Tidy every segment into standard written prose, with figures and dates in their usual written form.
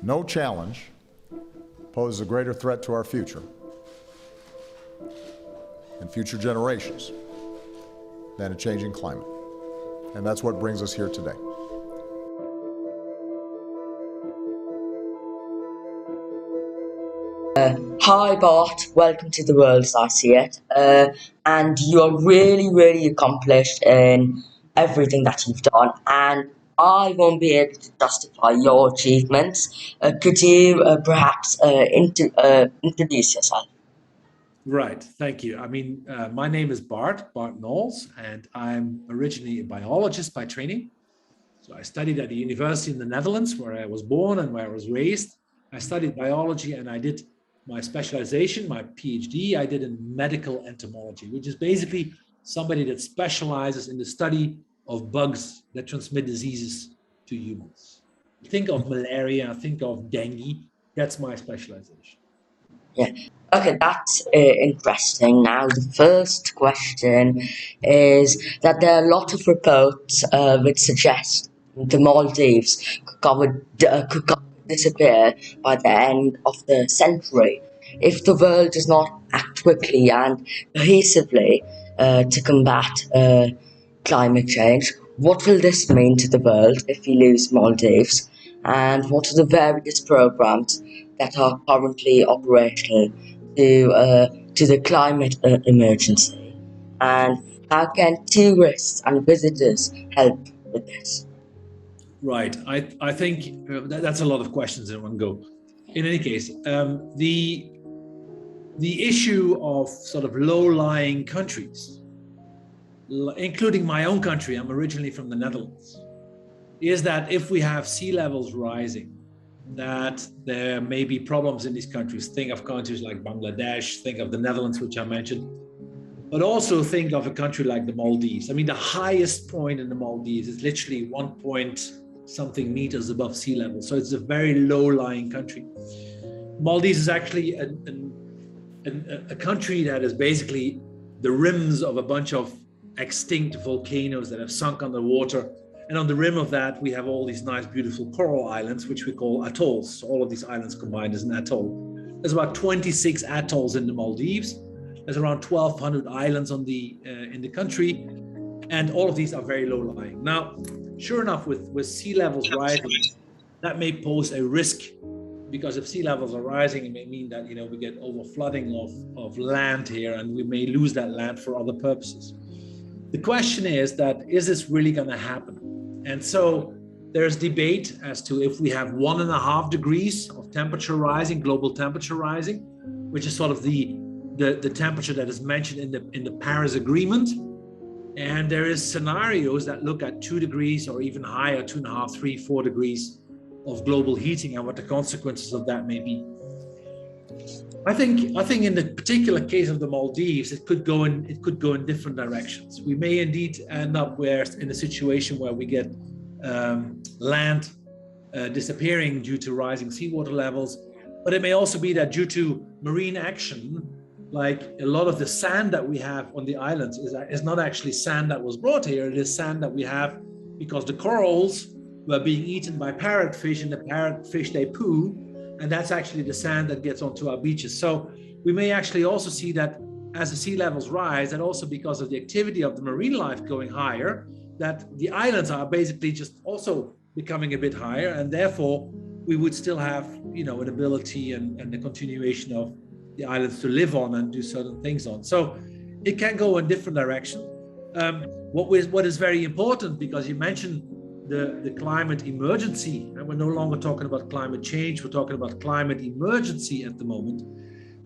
No challenge poses a greater threat to our future and future generations than a changing climate. And that's what brings us here today. Hi Bart, welcome to the world as I see it. And you're really accomplished in everything that you've done, and I won't be able to justify your achievements. Could you perhaps introduce yourself? Right, thank you. My name is Bart Knowles, and I'm originally a biologist by training. So I studied at the university in the Netherlands, where I was born and where I was raised. I studied biology, and I did my specialization, my PhD, I did in medical entomology, which is basically somebody that specializes in the study of bugs that transmit diseases to humans. Think of malaria, think of dengue. That's my specialization. Yeah. Okay, that's interesting. Now, the first question is that there are a lot of reports which suggest the Maldives could disappear by the end of the century if the world does not act quickly and cohesively to combat climate change. What will this mean to the world if we lose Maldives? And what are the various programs that are currently operational to the climate emergency? And how can tourists and visitors help with this? Right. I think that's a lot of questions in one go. In any case, the issue of sort of low-lying countries, including my own country, I'm originally from the Netherlands, is that if we have sea levels rising, that there may be problems in these countries. Think of countries like Bangladesh, think of the Netherlands, which I mentioned, but also think of a country like the Maldives. I mean, the highest point in the Maldives is literally 1 point something meters above sea level. So it's a very low-lying country. Maldives is actually a country that is basically the rims of a bunch of extinct volcanoes that have sunk underwater. And on the rim of that, we have all these nice, beautiful coral islands, which we call atolls. So all of these islands combined is an atoll. There's about 26 atolls in the Maldives. There's around 1,200 islands in the country. And all of these are very low lying. Now, sure enough, with sea levels rising, that may pose a risk, because if sea levels are rising, it may mean that we get over flooding of land here, and we may lose that land for other purposes. The question is this really going to happen? And so there's debate as to if we have 1.5 degrees of temperature rising, global temperature rising, which is sort of the temperature that is mentioned in the Paris Agreement. And there is scenarios that look at 2 degrees or even higher, 2.5, 3, 4 degrees of global heating and what the consequences of that may be. I think in the particular case of the Maldives, it could go in different directions. We may indeed end up in a situation where we get land disappearing due to rising seawater levels, but it may also be that due to marine action, like a lot of the sand that we have on the islands is not actually sand that was brought here. It is sand that we have because the corals were being eaten by parrotfish, and the parrotfish, they poo, and that's actually the sand that gets onto our beaches. So we may actually also see that as the sea levels rise, and also because of the activity of the marine life going higher, that the islands are basically just also becoming a bit higher, and therefore we would still have an ability and the continuation of the islands to live on and do certain things on. So it can go in different directions. What is very important, because you mentioned the climate emergency, and we're no longer talking about climate change, we're talking about climate emergency at the moment,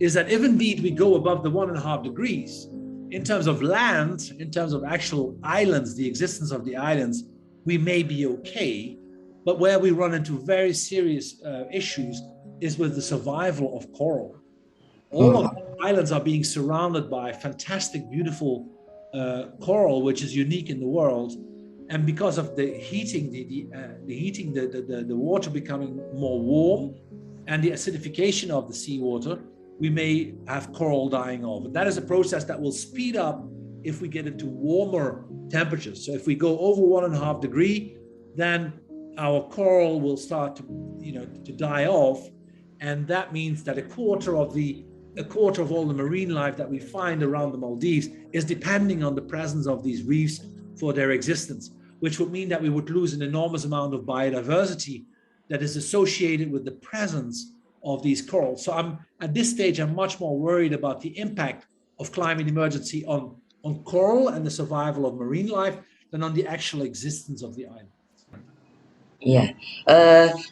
is that if indeed we go above the 1.5 degrees, in terms of land, in terms of actual islands, the existence of the islands, we may be okay. But where we run into very serious issues is with the survival of coral. All of the islands are being surrounded by fantastic, beautiful coral, which is unique in the world. And because of the heating, the water becoming more warm and the acidification of the seawater, we may have coral dying off. And that is a process that will speed up if we get into warmer temperatures. So if we go over 1.5 degrees, then our coral will start to to die off, and that means that a quarter of all the marine life that we find around the Maldives is depending on the presence of these reefs for their existence, which would mean that we would lose an enormous amount of biodiversity that is associated with the presence of these corals. So at this stage, I'm much more worried about the impact of climate emergency on coral and the survival of marine life than on the actual existence of the island. Yeah.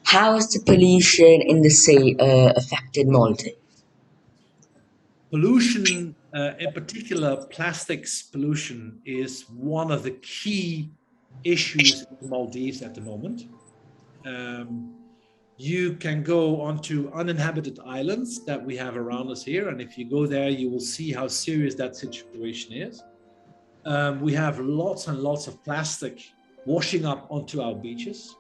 How has the pollution in the sea affected Malta? Pollution, in particular plastics pollution, is one of the key issues in the Maldives at the moment. You can go onto uninhabited islands that we have around us here, and if you go there, you will see how serious that situation is. We have lots and lots of plastic washing up onto our beaches.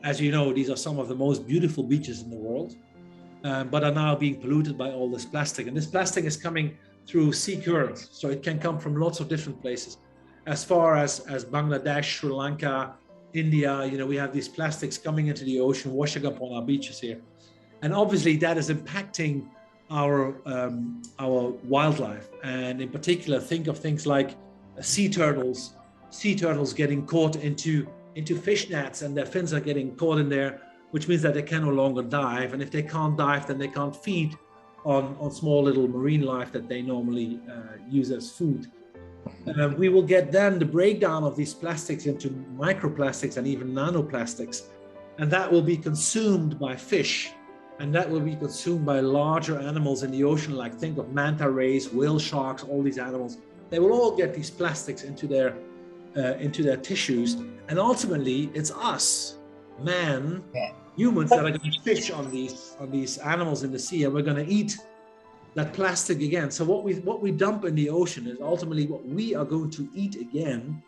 As you know, these are some of the most beautiful beaches in the world, but are now being polluted by all this plastic. And this plastic is coming through sea currents, so it can come from lots of different places. As far as Bangladesh, Sri Lanka, India, we have these plastics coming into the ocean, washing up on our beaches here. And obviously that is impacting our wildlife. And in particular, think of things like sea turtles getting caught into fish nets, and their fins are getting caught in there, which means that they can no longer dive. And if they can't dive, then they can't feed on small little marine life that they normally use as food. We will get then the breakdown of these plastics into microplastics and even nanoplastics, and that will be consumed by fish, and that will be consumed by larger animals in the ocean, like think of manta rays, whale sharks, all these animals. They will all get these plastics into their tissues, and ultimately it's us, humans, that are going to fish on these animals in the sea, and we're going to eat that plastic again. So what we dump in the ocean is ultimately what we are going to eat again.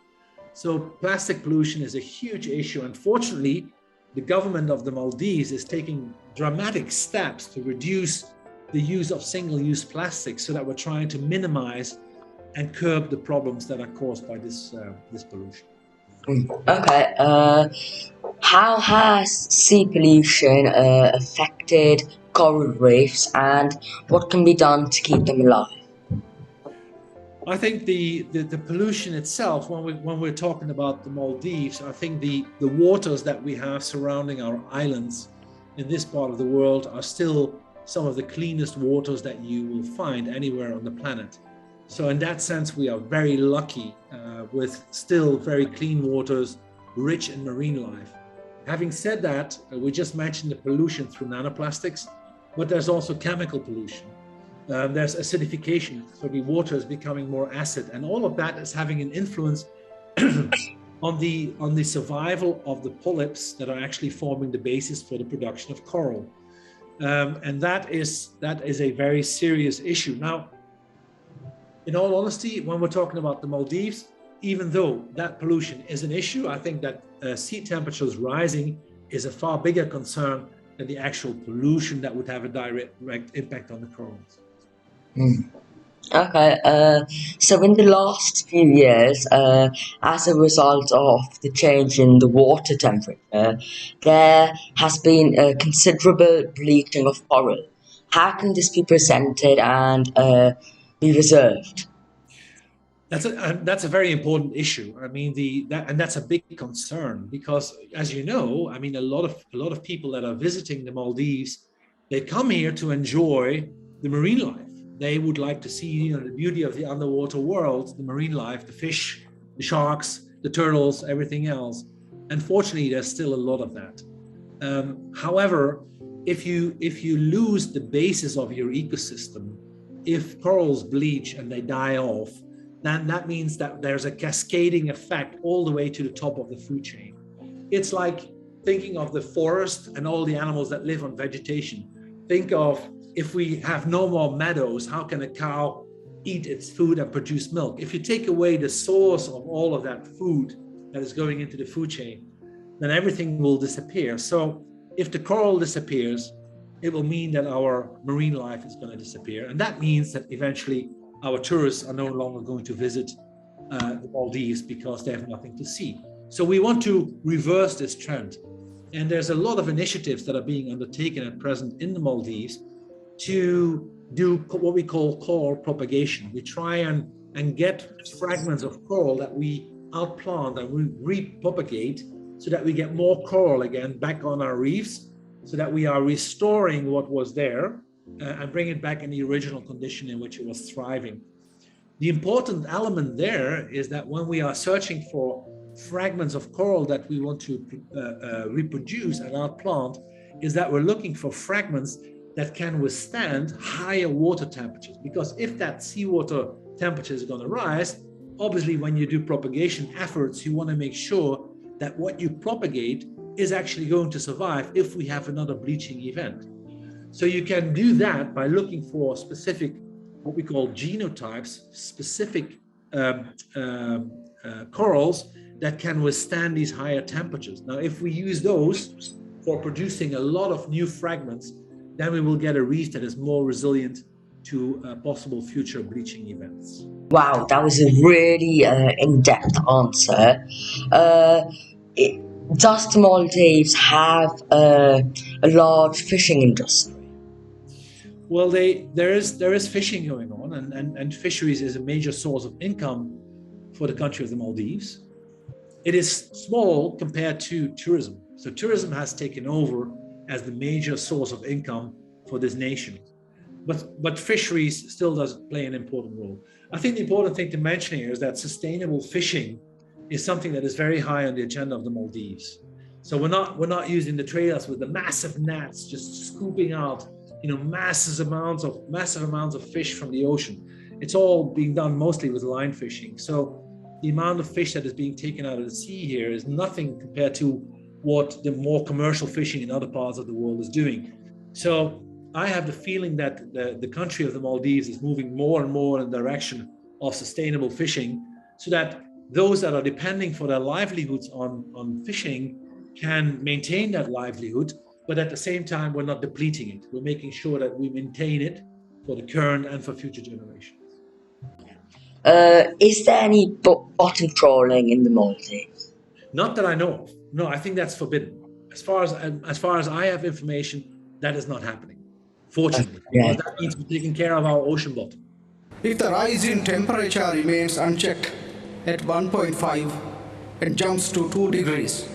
So plastic pollution is a huge issue. Unfortunately, the government of the Maldives is taking dramatic steps to reduce the use of single-use plastics, so that we're trying to minimize and curb the problems that are caused by this pollution. Okay. How has sea pollution affected coral reefs, and what can be done to keep them alive? I think the pollution itself, when we're talking about the Maldives, I think the waters that we have surrounding our islands in this part of the world are still some of the cleanest waters that you will find anywhere on the planet. So in that sense, we are very lucky with still very clean waters, rich in marine life. Having said that, we just mentioned the pollution through nanoplastics, but there's also chemical pollution. There's acidification, so the water is becoming more acid, and all of that is having an influence on the survival of the polyps that are actually forming the basis for the production of coral. And that is a very serious issue. Now, in all honesty, when we're talking about the Maldives, even though that pollution is an issue, I think that sea temperatures rising is a far bigger concern than the actual pollution that would have a direct impact on the corals. Okay, so in the last few years, as a result of the change in the water temperature, there has been a considerable bleaching of coral. How can this be prevented and be reserved? That's a very important issue. I mean, and that's a big concern, because, as you know, I mean, a lot of people that are visiting the Maldives, they come here to enjoy the marine life. They would like to see, the beauty of the underwater world, the marine life, the fish, the sharks, the turtles, everything else. Unfortunately, there's still a lot of that. However, if you lose the basis of your ecosystem, if corals bleach and they die off, then that means that there's a cascading effect all the way to the top of the food chain. It's like thinking of the forest and all the animals that live on vegetation. Think of, if we have no more meadows, how can a cow eat its food and produce milk? If you take away the source of all of that food that is going into the food chain, then everything will disappear. So if the coral disappears, it will mean that our marine life is going to disappear. And that means that eventually our tourists are no longer going to visit the Maldives because they have nothing to see. So we want to reverse this trend. And there's a lot of initiatives that are being undertaken at present in the Maldives to do what we call coral propagation. We try and get fragments of coral that we outplant and we repropagate so that we get more coral again back on our reefs, so that we are restoring what was there and bring it back in the original condition in which it was thriving. The important element there is that when we are searching for fragments of coral that we want to reproduce and outplant, is that we're looking for fragments that can withstand higher water temperatures. Because if that seawater temperature is going to rise, obviously when you do propagation efforts, you want to make sure that what you propagate is actually going to survive if we have another bleaching event. So you can do that by looking for specific, what we call genotypes, specific corals that can withstand these higher temperatures. Now, if we use those for producing a lot of new fragments, then we will get a reef that is more resilient to possible future bleaching events. Wow, that was a really in-depth answer. Does the Maldives have a large fishing industry? Well, there is fishing going on, and fisheries is a major source of income for the country of the Maldives. It is small compared to tourism. So tourism has taken over as the major source of income for this nation. But fisheries still does play an important role. I think the important thing to mention here is that sustainable fishing is something that is very high on the agenda of the Maldives. So we're not using the traders with the massive nets just scooping out, massive amounts of fish from the ocean. It's all being done mostly with line fishing. So the amount of fish that is being taken out of the sea here is nothing compared to what the more commercial fishing in other parts of the world is doing. So I have the feeling that the country of the Maldives is moving more and more in the direction of sustainable fishing, so that those that are depending for their livelihoods on fishing can maintain that livelihood, but at the same time, we're not depleting it. We're making sure that we maintain it for the current and for future generations. Is there any bottom trawling in the Maldives? Not that I know of. No, I think that's forbidden. As far as I have information, that is not happening. Fortunately, because that means we're taking care of our ocean bottom. If the rise in temperature remains unchecked at 1.5 and jumps to 2 degrees,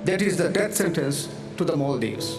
that is the death sentence to the Maldives.